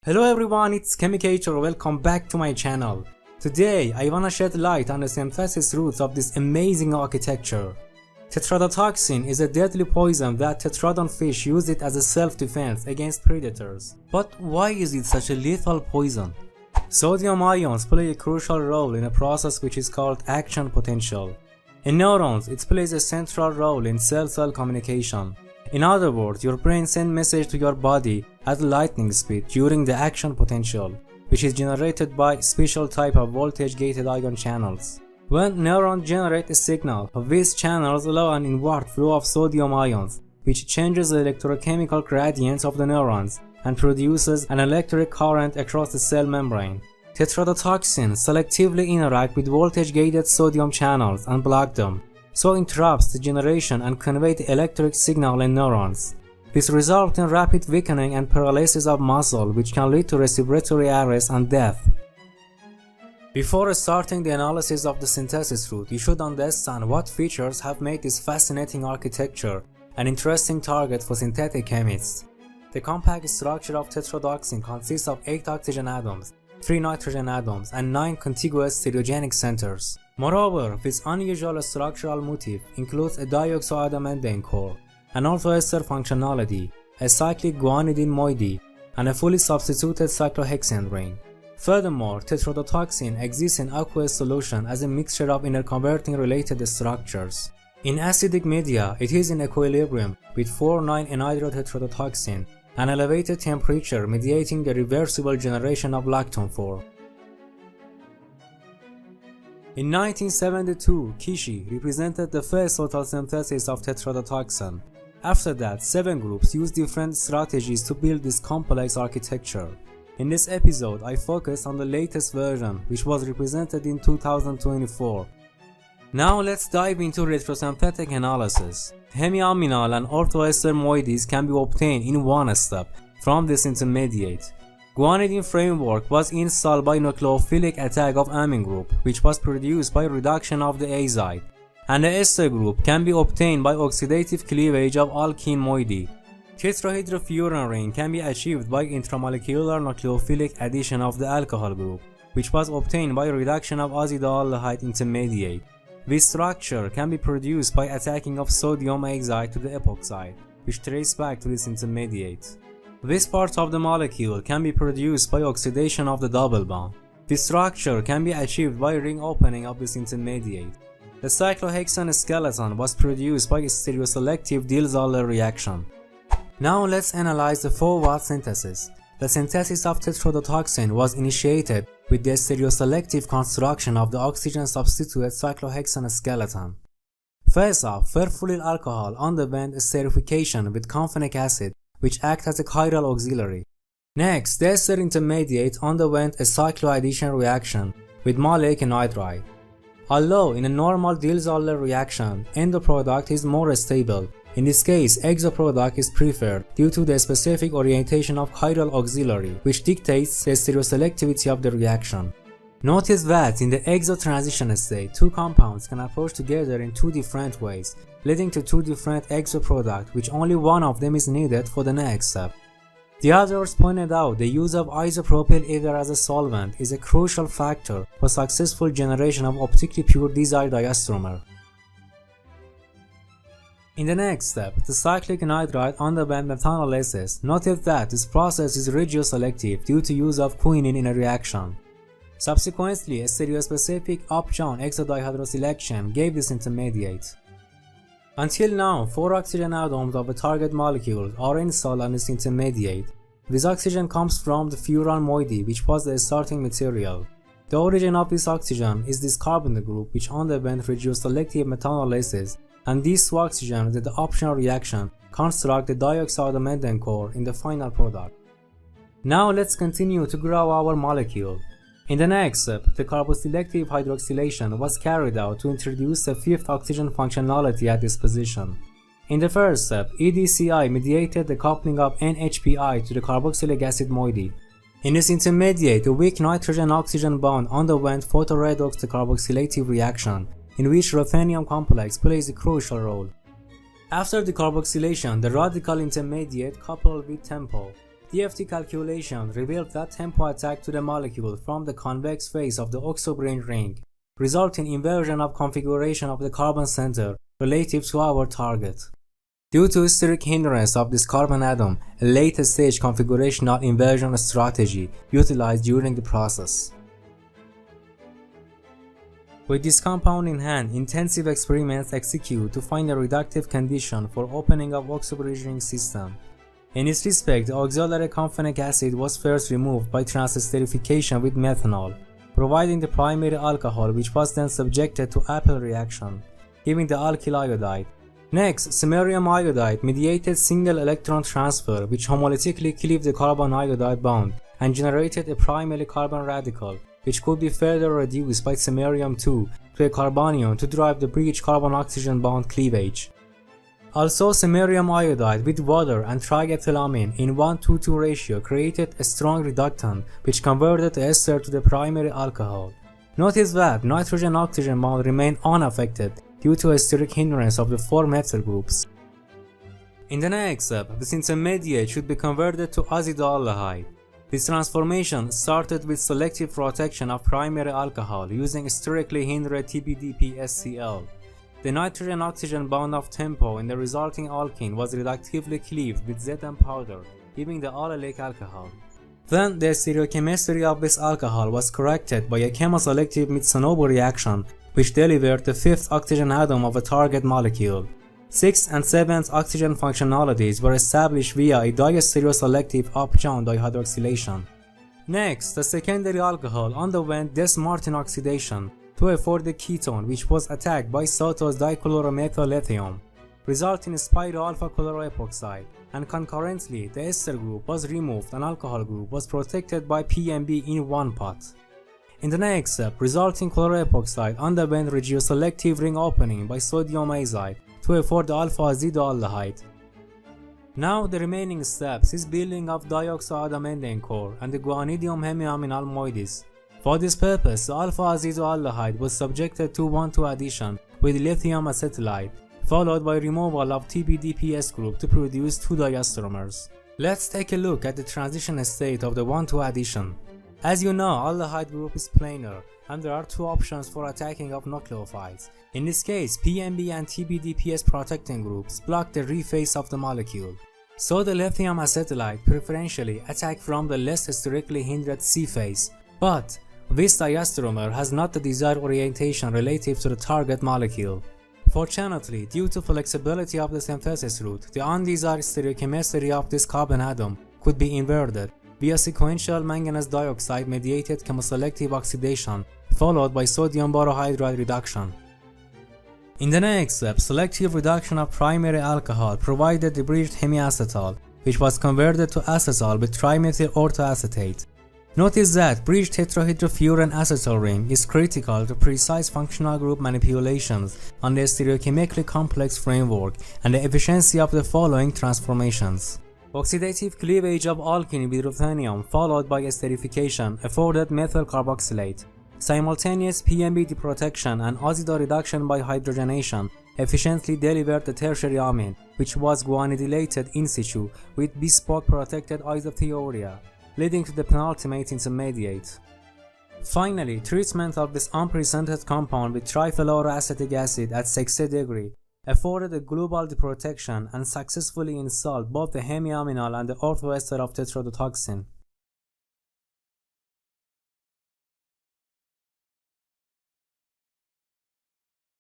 Hello everyone, it's Chemicator. Welcome back to my channel. Today I wanna shed light on the synthesis roots of this amazing architecture. Tetrodotoxin is a deadly poison that tetrodon fish use it as a self-defense against predators. But why is it such a lethal poison? Sodium ions play a crucial role in a process which is called action potential. In neurons, it plays a central role in cell-cell communication. In other words, your brain sends message to your body at lightning speed during the action potential, which is generated by special type of voltage-gated ion channels. When neurons generate a signal, these channels allow an inward flow of sodium ions, which changes the electrochemical gradients of the neurons and produces an electric current across the cell membrane. Tetrodotoxin selectively interact with voltage-gated sodium channels and block them, so interrupts the generation and convey the electric signal in neurons. This results in rapid weakening and paralysis of muscle, which can lead to respiratory arrest and death. Before starting the analysis of the synthesis route, you should understand what features have made this fascinating architecture an interesting target for synthetic chemists. The compact structure of tetrodotoxin consists of 8 oxygen atoms, 3 nitrogen atoms, and 9 contiguous stereogenic centers. Moreover, this unusual structural motif includes a dioxa-adamantane core, an orthoester functionality, a cyclic guanidine moiety, and a fully substituted cyclohexane ring. Furthermore, tetrodotoxin exists in aqueous solution as a mixture of interconverting related structures. In acidic media, it is in equilibrium with 4,9-anhydrotetrodotoxin, an elevated temperature mediating the reversible generation of lactone-4. In 1972, Kishi represented the first total synthesis of tetrodotoxin. After that, 7 groups used different strategies to build this complex architecture. In this episode, I focused on the latest version, which was represented in 2024. Now let's dive into retrosynthetic analysis. Hemiaminal and orthoester moieties can be obtained in one step from this intermediate. Guanidine framework was installed by nucleophilic attack of amine group, which was produced by reduction of the azide, and the ester group can be obtained by oxidative cleavage of alkene moiety. Tetrahydrofuran ring can be achieved by intramolecular nucleophilic addition of the alcohol group, which was obtained by reduction of azidaldehyde intermediate. This structure can be produced by attacking of sodium azide to the epoxide, which traces back to this intermediate. This part of the molecule can be produced by oxidation of the double bond. This structure can be achieved by ring opening of this intermediate. The cyclohexane skeleton was produced by a stereoselective Diels-Alder reaction. Now let's analyze the 4-watt synthesis. The synthesis of tetrodotoxin was initiated with the stereoselective construction of the oxygen substituted cyclohexane skeleton. First off, furfuryl alcohol underwent esterification with confenic acid, which acts as a chiral auxiliary. Next, the ester intermediate underwent a cycloaddition reaction with maleic anhydride. Although in a normal Diels-Alder reaction, end product is more stable, in this case exo product is preferred due to the specific orientation of chiral auxiliary, which dictates the stereoselectivity of the reaction. Notice that in the exo transition state, 2 compounds can approach together in 2 different ways, leading to 2 different exo products, which only one of them is needed for the next step. The others pointed out the use of isopropyl ether as a solvent is a crucial factor for successful generation of optically pure desired diasteromer. In the next step, the cyclic anhydride underwent methanolysis. Notice that this process is regioselective due to use of quinine in a reaction. Subsequently, a stereospecific Upjohn Exo-Dihydroxylation gave this intermediate. Until now, 4 oxygen atoms of a target molecule are installed on this intermediate. This oxygen comes from the furan moiety, which was the starting material. The origin of this oxygen is this carbon group, which underwent Regioselective Methanolysis, and these 2 oxygens at the optional reaction construct the dioxa-adamantane core in the final product. Now let's continue to grow our molecule. In the next step, the Decarboxylative Hydroxylation was carried out to introduce the 5th oxygen functionality at this position. In the first step, EDCI mediated the coupling of NHPI to the carboxylic acid moiety. In this intermediate, the weak nitrogen-oxygen bond underwent photoredox decarboxylative reaction, in which ruthenium complex plays a crucial role. After decarboxylation, the radical intermediate coupled with tempo DFT calculation revealed that tempo attack to the molecule from the convex face of the oxobrane ring, resulting in inversion of configuration of the carbon center relative to our target. Due to steric hindrance of this carbon atom, a late stage configurational inversion strategy utilized during the process. With this compound in hand, intensive experiments executed to find a reductive condition for opening of oxobridging system. In this respect, the auxiliary confenic acid was first removed by transesterification with methanol, providing the primary alcohol which was then subjected to Appel reaction, giving the alkyl iodide. Next, samarium iodide mediated single electron transfer which homolytically cleaved the carbon iodide bond and generated a primary carbon radical, which could be further reduced by samarium-2 to a carbanion to drive the breech carbon-oxygen bond cleavage. Also, samarium iodide with water and triethylamine in 1:2 ratio created a strong reductant which converted the ester to the primary alcohol. Notice that nitrogen-oxygen bond remained unaffected due to a steric hindrance of the 4 methyl groups. In the next step, this intermediate should be converted to azidoaldehyde. This transformation started with selective protection of primary alcohol using sterically hindered TBDP-SCl. The nitrogen-oxygen bond of tempo in the resulting alkene was reductively cleaved with Zn powder, giving the allylic alcohol. Then the stereochemistry of this alcohol was corrected by a chemoselective Mitsunobu reaction which delivered the 5th oxygen atom of a target molecule. 6th and 7th oxygen functionalities were established via a stereoselective Upjohn Dihydroxylation. Next, the secondary alcohol underwent Des-Martin oxidation to afford the ketone which was attacked by Soto's dichloromethyllithium, resulting in spiral-alpha chloroepoxide, and concurrently the ester group was removed and alcohol group was protected by PMB in one pot. In the next step, resulting chloroepoxide underwent regioselective ring opening by sodium azide to afford the alpha-azidoaldehyde. Now the remaining steps is building of dioxa-adamantane core and the guanidium hemiaminal moieties. For this purpose, the alpha-azidoaldehyde was subjected to 1,2 addition with lithium acetylide, followed by removal of TBDPS group to produce 2 diastereomers. Let's take a look at the transition state of the 1,2 addition. As you know, aldehyde group is planar, and there are 2 options for attacking of nucleophiles. In this case, PMB and TBDPS protecting groups block the reface of the molecule. So the lithium acetylide preferentially attack from the less sterically hindered C phase, but this diastereomer has not the desired orientation relative to the target molecule. Fortunately, due to flexibility of the synthesis route, the undesired stereochemistry of this carbon atom could be inverted via sequential manganese dioxide mediated chemoselective oxidation followed by sodium borohydride reduction. In the next step, selective reduction of primary alcohol provided the breached hemiacetal, which was converted to acetal with trimethyl orthoacetate. Notice that breached tetrahydrofuran acetal ring is critical to precise functional group manipulations on the stereochemically complex framework and the efficiency of the following transformations. Oxidative cleavage of alkene with ruthenium followed by esterification afforded methyl carboxylate. Simultaneous PMB deprotection and azido reduction by hydrogenation efficiently delivered the tertiary amine, which was guanidylated in situ with bespoke protected isothiourea, leading to the penultimate intermediate. Finally, treatment of this unpresented compound with trifluoroacetic acid at 60 degree afforded a global deprotection and successfully installed both the hemiaminal and the orthoester of tetrodotoxin.